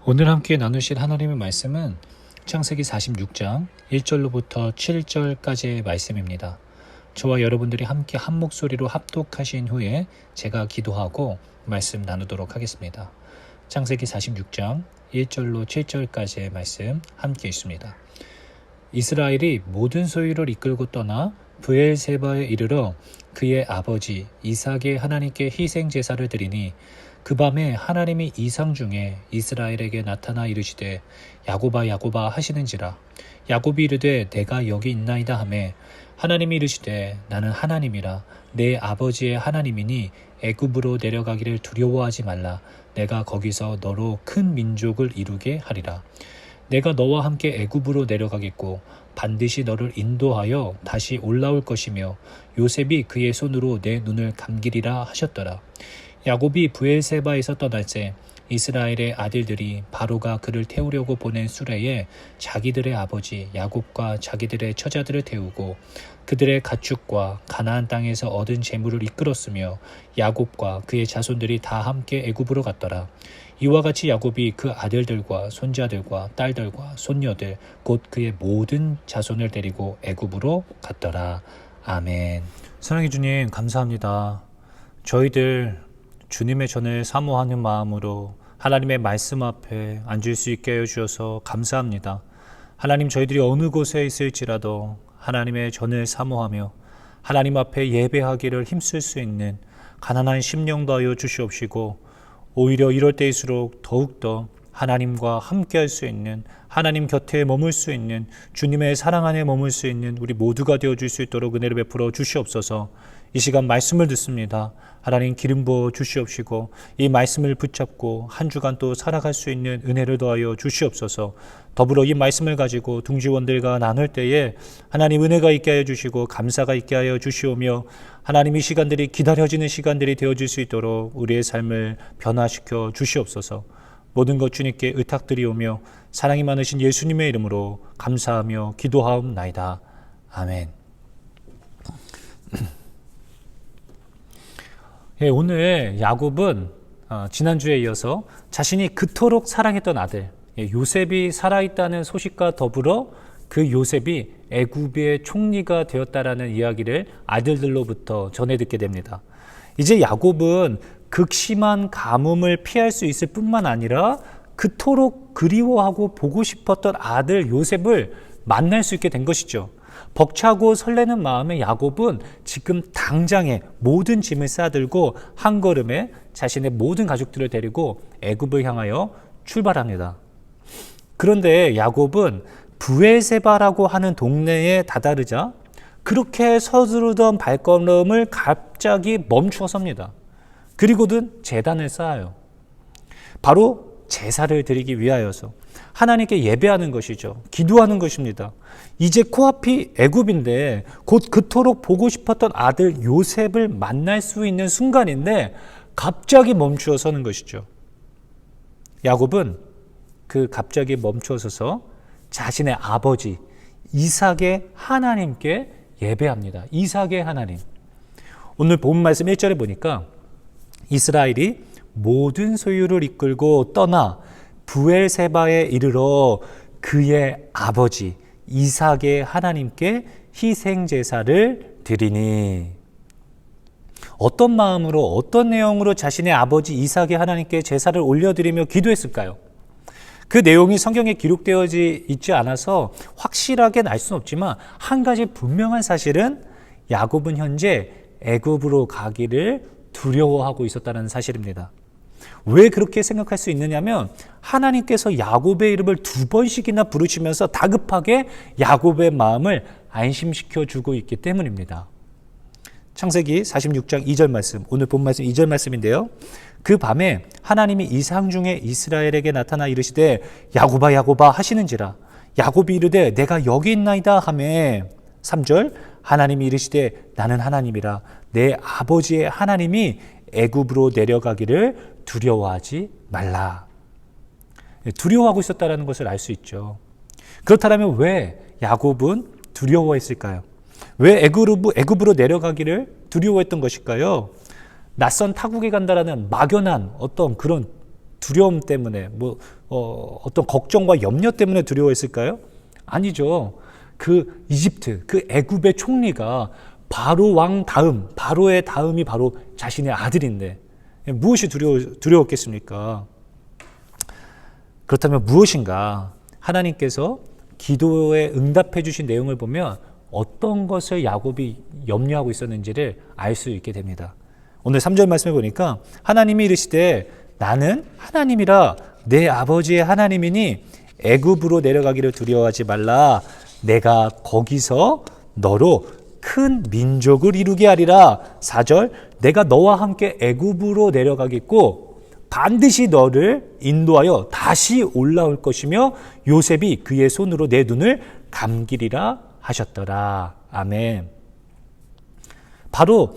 오늘 함께 나누실 하나님의 말씀은 창세기 46장 1절로부터 7절까지의 말씀입니다. 저와 여러분들이 함께 한 목소리로 합독하신 후에 제가 기도하고 말씀 나누도록 하겠습니다. 창세기 46장 1절로 7절까지의 말씀 함께 있습니다. 이스라엘이 모든 소유를 이끌고 떠나 브엘세바에 이르러 그의 아버지 이삭의 하나님께 희생 제사를 드리니 그 밤에 하나님이 이상 중에 이스라엘에게 나타나 이르시되 야곱아 야곱아 하시는지라. 야곱이 이르되 내가 여기 있나이다 하매 하나님이 이르시되 나는 하나님이라 내 아버지의 하나님이니 애굽으로 내려가기를 두려워하지 말라. 내가 거기서 너로 큰 민족을 이루게 하리라. 내가 너와 함께 애굽으로 내려가겠고 반드시 너를 인도하여 다시 올라올 것이며 요셉이 그의 손으로 내 눈을 감기리라 하셨더라. 야곱이 브엘세바에서 떠날새 이스라엘의 아들들이 바로가 그를 태우려고 보낸 수레에 자기들의 아버지 야곱과 자기들의 처자들을 태우고 그들의 가축과 가나안 땅에서 얻은 재물을 이끌었으며 야곱과 그의 자손들이 다 함께 애굽으로 갔더라. 이와 같이 야곱이 그 아들들과 손자들과 딸들과 손녀들 곧 그의 모든 자손을 데리고 애굽으로 갔더라. 아멘. 사랑해 주님 감사합니다. 저희들 주님의 전을 사모하는 마음으로 하나님의 말씀 앞에 앉을 수 있게 하여 주셔서 감사합니다. 하나님, 저희들이 어느 곳에 있을지라도 하나님의 전을 사모하며 하나님 앞에 예배하기를 힘쓸 수 있는 가난한 심령도 하여 주시옵시고 오히려 이럴 때일수록 더욱더 하나님과 함께할 수 있는, 하나님 곁에 머물 수 있는, 주님의 사랑 안에 머물 수 있는 우리 모두가 되어줄 수 있도록 은혜를 베풀어 주시옵소서. 이 시간 말씀을 듣습니다. 하나님 기름 부어 주시옵시고 이 말씀을 붙잡고 한 주간 또 살아갈 수 있는 은혜를 더하여 주시옵소서. 더불어 이 말씀을 가지고 둥지원들과 나눌 때에 하나님 은혜가 있게 하여 주시고 감사가 있게 하여 주시오며 하나님 이 시간들이 기다려지는 시간들이 되어질 수 있도록 우리의 삶을 변화시켜 주시옵소서. 모든 것 주님께 의탁드리오며 사랑이 많으신 예수님의 이름으로 감사하며 기도하옵나이다. 아멘. 오늘 야곱은 지난주에 이어서 자신이 그토록 사랑했던 아들 요셉이 살아있다는 소식과 더불어 그 요셉이 애굽의 총리가 되었다라는 이야기를 아들들로부터 전해 듣게 됩니다. 이제 야곱은 극심한 가뭄을 피할 수 있을 뿐만 아니라 그토록 그리워하고 보고 싶었던 아들 요셉을 만날 수 있게 된 것이죠. 벅차고 설레는 마음의 야곱은 지금 당장에 모든 짐을 싸들고 한 걸음에 자신의 모든 가족들을 데리고 애굽을 향하여 출발합니다. 그런데 야곱은 브엘세바라고 하는 동네에 다다르자 그렇게 서두르던 발걸음을 갑자기 멈추어 섭니다. 그리고는 제단을 쌓아요. 바로 제사를 드리기 위하여서 하나님께 예배하는 것이죠. 기도하는 것입니다. 이제 코앞이 애굽인데 곧 그토록 보고 싶었던 아들 요셉을 만날 수 있는 순간인데 갑자기 멈추어 서는 것이죠. 야곱은 그 갑자기 멈추어 서서 자신의 아버지 이삭의 하나님께 예배합니다. 이삭의 하나님. 오늘 본 말씀 1절에 보니까 이스라엘이 모든 소유를 이끌고 떠나 브엘세바에 이르러 그의 아버지 이삭의 하나님께 희생 제사를 드리니. 어떤 마음으로 어떤 내용으로 자신의 아버지 이삭의 하나님께 제사를 올려드리며 기도했을까요? 그 내용이 성경에 기록되어지 있지 않아서 확실하게 알 수는 없지만 한 가지 분명한 사실은 야곱은 현재 애굽으로 가기를 두려워하고 있었다는 사실입니다. 왜 그렇게 생각할 수 있느냐면 하나님께서 야곱의 이름을 2번씩이나 부르시면서 다급하게 야곱의 마음을 안심시켜 주고 있기 때문입니다. 창세기 46장 2절 말씀, 오늘 본 말씀 2절 말씀인데요. 그 밤에 하나님이 이상 중에 이스라엘에게 나타나 이르시되 야곱아 야곱아 하시는지라. 야곱이 이르되 내가 여기 있나이다 하매 3절 하나님이 이르시되 나는 하나님이라 내 아버지의 하나님이 애굽으로 내려가기를 두려워하지 말라. 두려워하고 있었다는 것을 알 수 있죠. 그렇다면 왜 야곱은 두려워했을까요? 왜 애굽으로 내려가기를 두려워했던 것일까요? 낯선 타국에 간다라는 막연한 어떤 그런 두려움 때문에, 어떤 걱정과 염려 때문에 두려워했을까요? 아니죠. 그 이집트, 그 애굽의 총리가 바로 왕 다음, 바로의 다음이 바로 자신의 아들인데 무엇이 두려웠겠습니까? 그렇다면 무엇인가? 하나님께서 기도에 응답해 주신 내용을 보면 어떤 것을 야곱이 염려하고 있었는지를 알 수 있게 됩니다. 오늘 3절 말씀해 보니까 하나님이 이르시되 나는 하나님이라 내 아버지의 하나님이니 애굽으로 내려가기를 두려워하지 말라. 내가 거기서 너로 큰 민족을 이루게 하리라. 4절 내가 너와 함께 애굽으로 내려가겠고 반드시 너를 인도하여 다시 올라올 것이며 요셉이 그의 손으로 내 눈을 감기리라 하셨더라. 아멘. 바로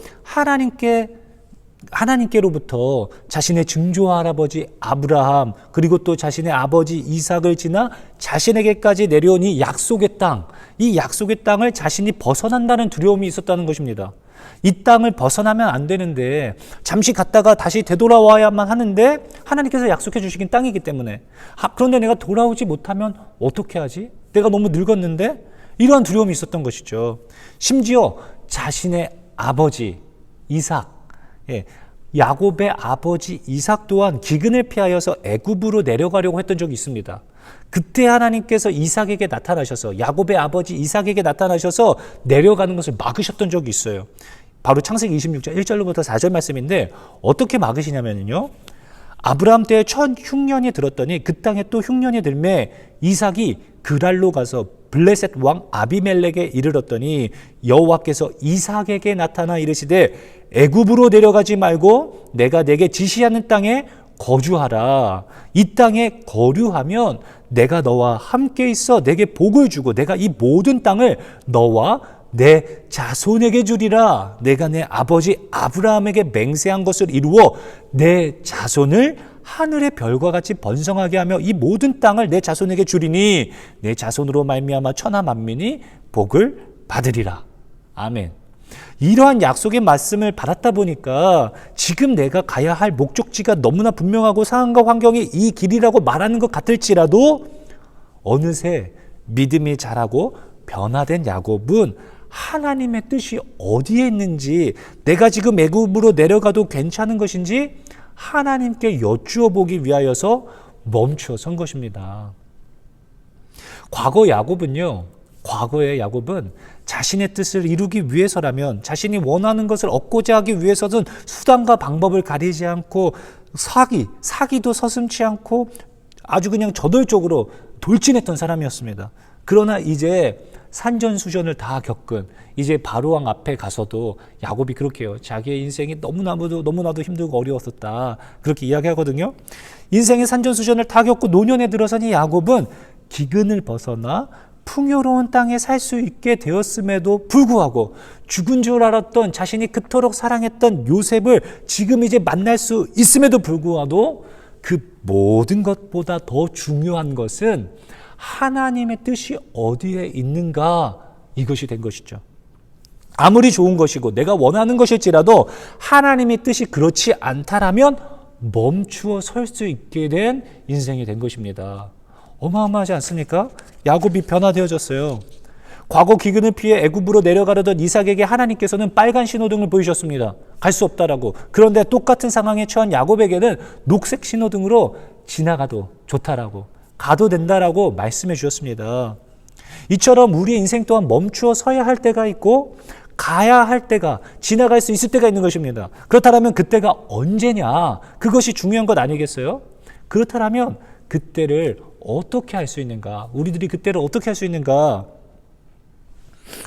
하나님께로부터 자신의 증조 할아버지 아브라함 그리고 또 자신의 아버지 이삭을 지나 자신에게까지 내려온 이 약속의 땅, 이 약속의 땅을 자신이 벗어난다는 두려움이 있었다는 것입니다. 이 땅을 벗어나면 안 되는데 잠시 갔다가 다시 되돌아와야만 하는데 하나님께서 약속해 주시긴 땅이기 때문에 그런데 내가 돌아오지 못하면 어떻게 하지? 내가 너무 늙었는데? 이러한 두려움이 있었던 것이죠. 심지어 자신의 아버지 이삭, 야곱의 아버지 이삭 또한 기근을 피하여서 애굽으로 내려가려고 했던 적이 있습니다. 그때 하나님께서 이삭에게 나타나셔서 야곱의 아버지 이삭에게 나타나셔서 내려가는 것을 막으셨던 적이 있어요. 바로 창세기 26장 1절로부터 4절 말씀인데 어떻게 막으시냐면요. 아브라함 때에 첫 흉년이 들었더니 그 땅에 또 흉년이 들매 이삭이 그랄로 가서 블레셋 왕 아비멜렉에 이르렀더니 여호와께서 이삭에게 나타나 이르시되 애굽으로 내려가지 말고 내가 내게 지시하는 땅에 거주하라. 이 땅에 거류하면 내가 너와 함께 있어 내게 복을 주고 내가 이 모든 땅을 너와 내 자손에게 주리라. 내가 내 아버지 아브라함에게 맹세한 것을 이루어 내 자손을 하늘의 별과 같이 번성하게 하며 이 모든 땅을 내 자손에게 주리니 내 자손으로 말미암아 천하 만민이 복을 받으리라. 아멘. 이러한 약속의 말씀을 받았다 보니까 지금 내가 가야 할 목적지가 너무나 분명하고 상황과 환경이 이 길이라고 말하는 것 같을지라도 어느새 믿음이 자라고 변화된 야곱은 하나님의 뜻이 어디에 있는지 내가 지금 애굽으로 내려가도 괜찮은 것인지 하나님께 여쭈어 보기 위하여서 멈추어 선 것입니다. 과거의 야곱은 자신의 뜻을 이루기 위해서라면 자신이 원하는 것을 얻고자 하기 위해서는 수단과 방법을 가리지 않고 사기도 서슴지 않고 아주 그냥 저돌적으로 돌진했던 사람이었습니다. 그러나 이제 산전수전을 다 겪은 이제 바로왕 앞에 가서도 야곱이 그렇게 해요. 자기의 인생이 너무나도 힘들고 어려웠었다. 그렇게 이야기하거든요. 인생의 산전수전을 다 겪고 노년에 들어서니 야곱은 기근을 벗어나 풍요로운 땅에 살 수 있게 되었음에도 불구하고 죽은 줄 알았던 자신이 그토록 사랑했던 요셉을 지금 이제 만날 수 있음에도 불구하고 그 모든 것보다 더 중요한 것은 하나님의 뜻이 어디에 있는가 이것이 된 것이죠. 아무리 좋은 것이고 내가 원하는 것일지라도 하나님의 뜻이 그렇지 않다라면 멈추어 설 수 있게 된 인생이 된 것입니다. 어마어마하지 않습니까? 야곱이 변화되어졌어요. 과거 기근을 피해 애굽으로 내려가려던 이삭에게 하나님께서는 빨간 신호등을 보이셨습니다. 갈 수 없다라고. 그런데 똑같은 상황에 처한 야곱에게는 녹색 신호등으로 지나가도 좋다라고, 가도 된다라고 말씀해 주셨습니다. 이처럼 우리의 인생 또한 멈추어 서야 할 때가 있고 가야 할 때가, 지나갈 수 있을 때가 있는 것입니다. 그렇다면 그때가 언제냐? 그것이 중요한 것 아니겠어요? 그렇다면 그때를 어떻게 할 수 있는가? 우리들이 그때를 어떻게 할 수 있는가?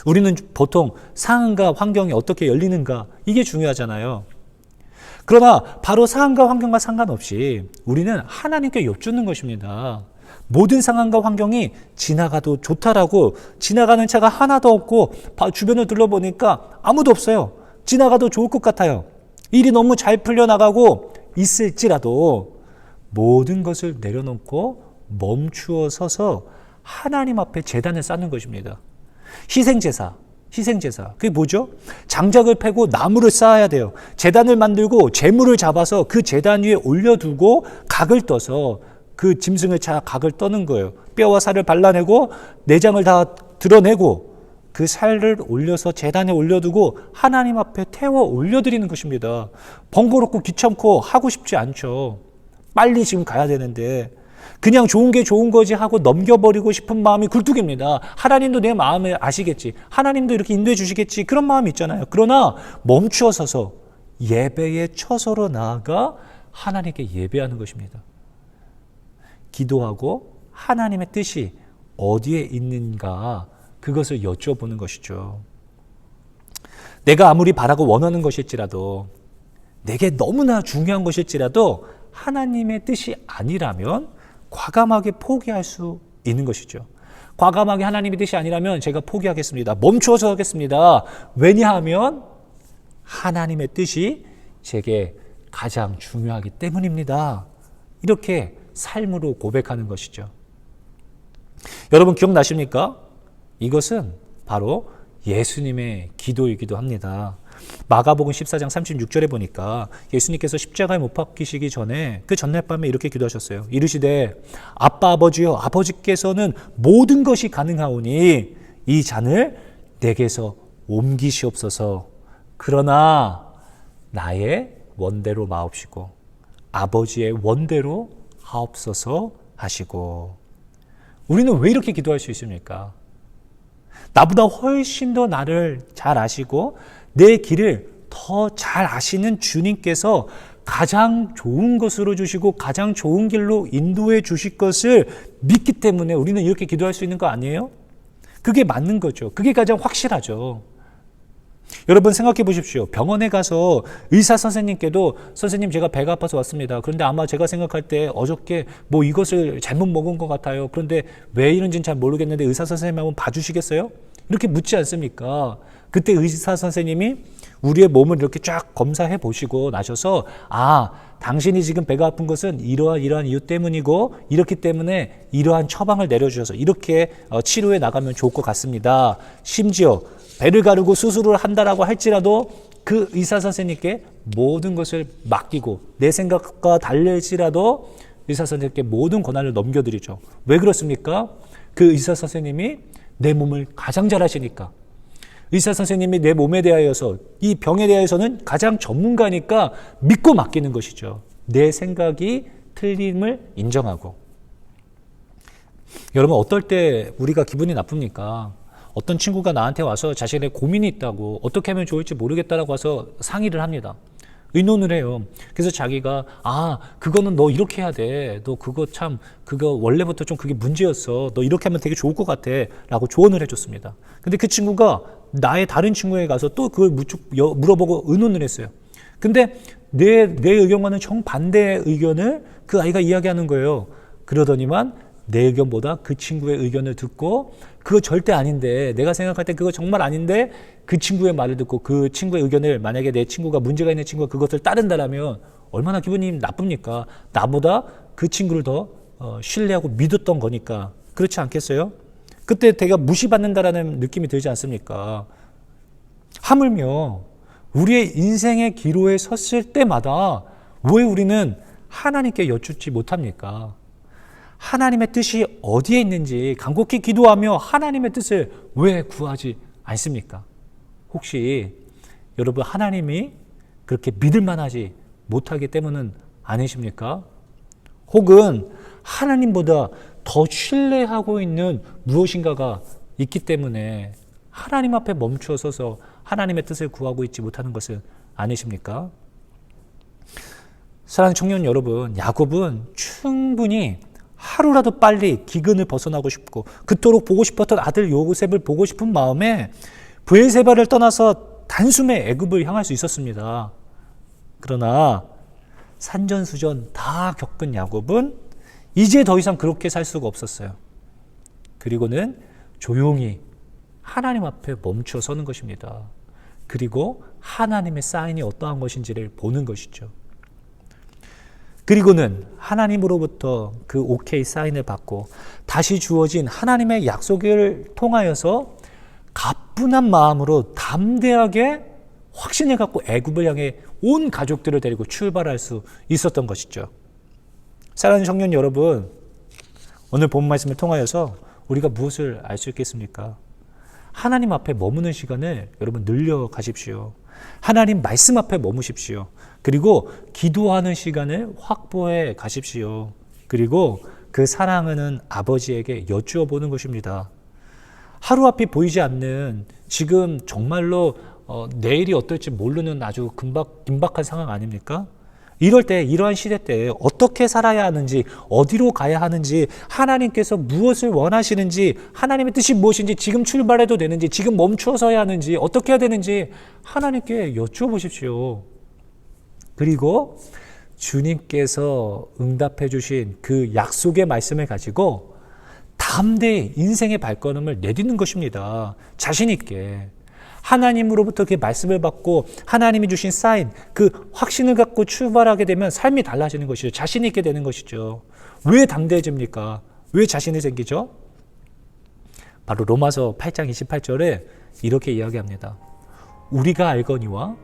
우리는 보통 상황과 환경이 어떻게 열리는가? 이게 중요하잖아요. 그러나 바로 상황과 환경과 상관없이 우리는 하나님께 여쭙는 것입니다. 모든 상황과 환경이 지나가도 좋다라고, 지나가는 차가 하나도 없고 주변을 둘러보니까 아무도 없어요. 지나가도 좋을 것 같아요. 일이 너무 잘 풀려나가고 있을지라도 모든 것을 내려놓고 멈추어 서서 하나님 앞에 제단을 쌓는 것입니다. 희생제사, 희생제사. 그게 뭐죠? 장작을 패고 나무를 쌓아야 돼요. 제단을 만들고 제물을 잡아서 그 제단 위에 올려두고 각을 떠서 그 짐승을 각을 떠는 거예요. 뼈와 살을 발라내고 내장을 다 드러내고 그 살을 올려서 제단에 올려두고 하나님 앞에 태워 올려드리는 것입니다. 번거롭고 귀찮고 하고 싶지 않죠. 빨리 지금 가야 되는데 그냥 좋은 게 좋은 거지 하고 넘겨버리고 싶은 마음이 굴뚝입니다. 하나님도 내 마음을 아시겠지. 하나님도 이렇게 인도해 주시겠지. 그런 마음이 있잖아요. 그러나 멈추어 서서 예배의 처소로 나아가 하나님께 예배하는 것입니다. 기도하고 하나님의 뜻이 어디에 있는가 그것을 여쭤보는 것이죠. 내가 아무리 바라고 원하는 것일지라도 내게 너무나 중요한 것일지라도 하나님의 뜻이 아니라면 과감하게 포기할 수 있는 것이죠. 과감하게 하나님의 뜻이 아니라면 제가 포기하겠습니다. 멈추어서 하겠습니다. 왜냐하면 하나님의 뜻이 제게 가장 중요하기 때문입니다. 이렇게 삶으로 고백하는 것이죠. 여러분 기억나십니까? 이것은 바로 예수님의 기도이기도 합니다. 마가복음 14장 36절에 보니까 예수님께서 십자가에 못 박히시기 전에 그 전날 밤에 이렇게 기도하셨어요. 이르시되 아빠 아버지여 아버지께서는 모든 것이 가능하오니 이 잔을 내게서 옮기시옵소서. 그러나 나의 원대로 마옵시고 아버지의 원대로 하옵소서 하시고. 우리는 왜 이렇게 기도할 수 있습니까? 나보다 훨씬 더 나를 잘 아시고 내 길을 더 잘 아시는 주님께서 가장 좋은 것으로 주시고 가장 좋은 길로 인도해 주실 것을 믿기 때문에 우리는 이렇게 기도할 수 있는 거 아니에요? 그게 맞는 거죠. 그게 가장 확실하죠. 여러분 생각해 보십시오. 병원에 가서 의사 선생님께도 선생님 제가 배가 아파서 왔습니다. 그런데 아마 제가 생각할 때 어저께 뭐 이것을 잘못 먹은 것 같아요. 그런데 왜 이런지는 잘 모르겠는데 의사 선생님 한번 봐주시겠어요? 이렇게 묻지 않습니까? 그때 의사 선생님이 우리의 몸을 이렇게 쫙 검사해 보시고 나셔서 당신이 지금 배가 아픈 것은 이러한 이유 때문이고 이렇기 때문에 이러한 처방을 내려주셔서 이렇게 치료해 나가면 좋을 것 같습니다. 심지어 배를 가르고 수술을 한다라고 할지라도 그 의사 선생님께 모든 것을 맡기고 내 생각과 달릴지라도 의사 선생님께 모든 권한을 넘겨드리죠. 왜 그렇습니까? 그 의사 선생님이 내 몸을 가장 잘 아시니까. 의사 선생님이 내 몸에 대하여서 이 병에 대하여서는 가장 전문가니까 믿고 맡기는 것이죠. 내 생각이 틀림을 인정하고. 여러분 어떨 때 우리가 기분이 나쁩니까? 어떤 친구가 나한테 와서 자신의 고민이 있다고 어떻게 하면 좋을지 모르겠다라고 와서 상의를 합니다. 의논을 해요. 그래서 자기가 그거는 너 이렇게 해야 돼. 너 그거 원래부터 좀 그게 문제였어. 너 이렇게 하면 되게 좋을 것 같아. 라고 조언을 해줬습니다. 근데 그 친구가 나의 다른 친구에 가서 또 그걸 물어보고 의논을 했어요. 근데 내 의견과는 정반대의 의견을 그 아이가 이야기하는 거예요. 그러더니만 내 의견보다 그 친구의 의견을 듣고 그거 절대 아닌데 내가 생각할 때 그거 정말 아닌데 그 친구의 말을 듣고 그 친구의 의견을 만약에 내 친구가 문제가 있는 친구가 그것을 따른다라면 얼마나 기분이 나쁩니까? 나보다 그 친구를 더 신뢰하고 믿었던 거니까. 그렇지 않겠어요? 그때 내가 무시받는다라는 느낌이 들지 않습니까? 하물며 우리의 인생의 기로에 섰을 때마다 왜 우리는 하나님께 여쭙지 못합니까? 하나님의 뜻이 어디에 있는지 간곡히 기도하며 하나님의 뜻을 왜 구하지 않습니까? 혹시 여러분 하나님이 그렇게 믿을 만하지 못하기 때문은 아니십니까? 혹은 하나님보다 더 신뢰하고 있는 무엇인가가 있기 때문에 하나님 앞에 멈추어 서서 하나님의 뜻을 구하고 있지 못하는 것은 아니십니까? 사랑하는 청년 여러분, 야곱은 충분히 하루라도 빨리 기근을 벗어나고 싶고 그토록 보고 싶었던 아들 요셉을 보고 싶은 마음에 브엘세바를 떠나서 단숨에 애굽을 향할 수 있었습니다. 그러나 산전수전 다 겪은 야곱은 이제 더 이상 그렇게 살 수가 없었어요. 그리고는 조용히 하나님 앞에 멈춰 서는 것입니다. 그리고 하나님의 사인이 어떠한 것인지를 보는 것이죠. 그리고는 하나님으로부터 그 오케이 사인을 받고 다시 주어진 하나님의 약속을 통하여서 가뿐한 마음으로 담대하게 확신을 갖고 애굽을 향해 온 가족들을 데리고 출발할 수 있었던 것이죠. 사랑하는 청년 여러분, 오늘 본 말씀을 통하여서 우리가 무엇을 알 수 있겠습니까? 하나님 앞에 머무는 시간을 여러분 늘려 가십시오. 하나님 말씀 앞에 머무십시오. 그리고 기도하는 시간을 확보해 가십시오. 그리고 그 사랑하는 아버지에게 여쭈어 보는 것입니다. 하루 앞이 보이지 않는 지금 정말로 내일이 어떨지 모르는 아주 긴박한 상황 아닙니까? 이럴 때, 이러한 시대 때 어떻게 살아야 하는지, 어디로 가야 하는지, 하나님께서 무엇을 원하시는지, 하나님의 뜻이 무엇인지, 지금 출발해도 되는지, 지금 멈추어서 해야 하는지, 어떻게 해야 되는지 하나님께 여쭈어 보십시오. 그리고 주님께서 응답해 주신 그 약속의 말씀을 가지고 담대히 인생의 발걸음을 내딛는 것입니다. 자신 있게. 하나님으로부터 그 말씀을 받고 하나님이 주신 사인, 그 확신을 갖고 출발하게 되면 삶이 달라지는 것이죠. 자신 있게 되는 것이죠. 왜 담대해집니까? 왜 자신이 생기죠? 바로 로마서 8장 28절에 이렇게 이야기합니다. 우리가 알거니와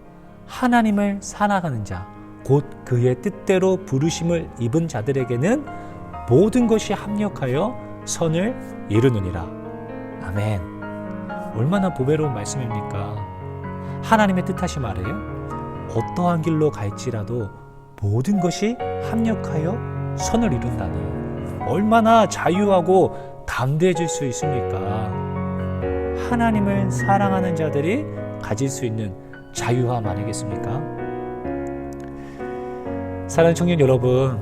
하나님을 사랑하는 자, 곧 그의 뜻대로 부르심을 입은 자들에게는 모든 것이 합력하여 선을 이루느니라. 아멘. 얼마나 보배로운 말씀입니까? 하나님의 뜻하심 아래 어떠한 길로 갈지라도 모든 것이 합력하여 선을 이룬다니 얼마나 자유하고 담대해질 수 있습니까? 하나님을 사랑하는 자들이 가질 수 있는 자유함 아니겠습니까? 사랑하는 청년 여러분,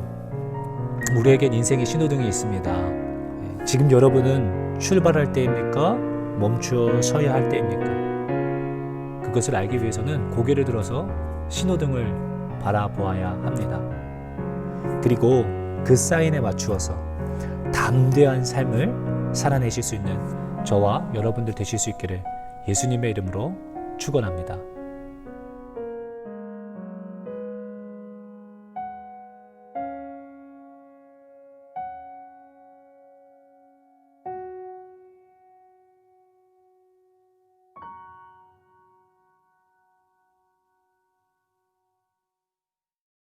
우리에겐 인생의 신호등이 있습니다. 지금 여러분은 출발할 때입니까? 멈추어 서야 할 때입니까? 그것을 알기 위해서는 고개를 들어서 신호등을 바라보아야 합니다. 그리고 그 사인에 맞추어서 담대한 삶을 살아내실 수 있는 저와 여러분들 되실 수 있기를 예수님의 이름으로 축원합니다.